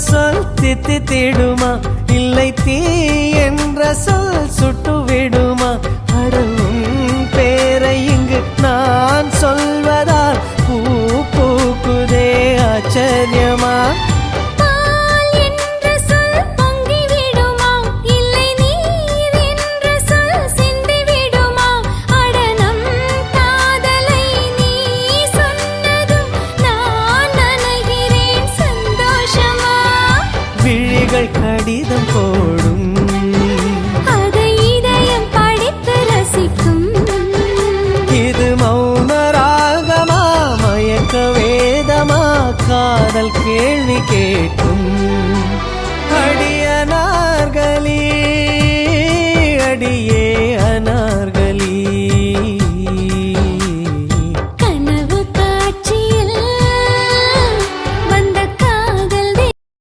சொல் தித்தித்திடுமா, இல்லை தீ என்ற சொல் சுட்டுவிடுமா? அடவும் பேரை இங்கு நான் சொல்வதால் பூ பூக்குதே ஆச்சரியமா? கடிதம் போடும், அதை இதயம் படித்து ரசிக்கும். இது மௌன ராகமா, மயக்க வேதமா, காதல் கேள்வி கேட்கும்.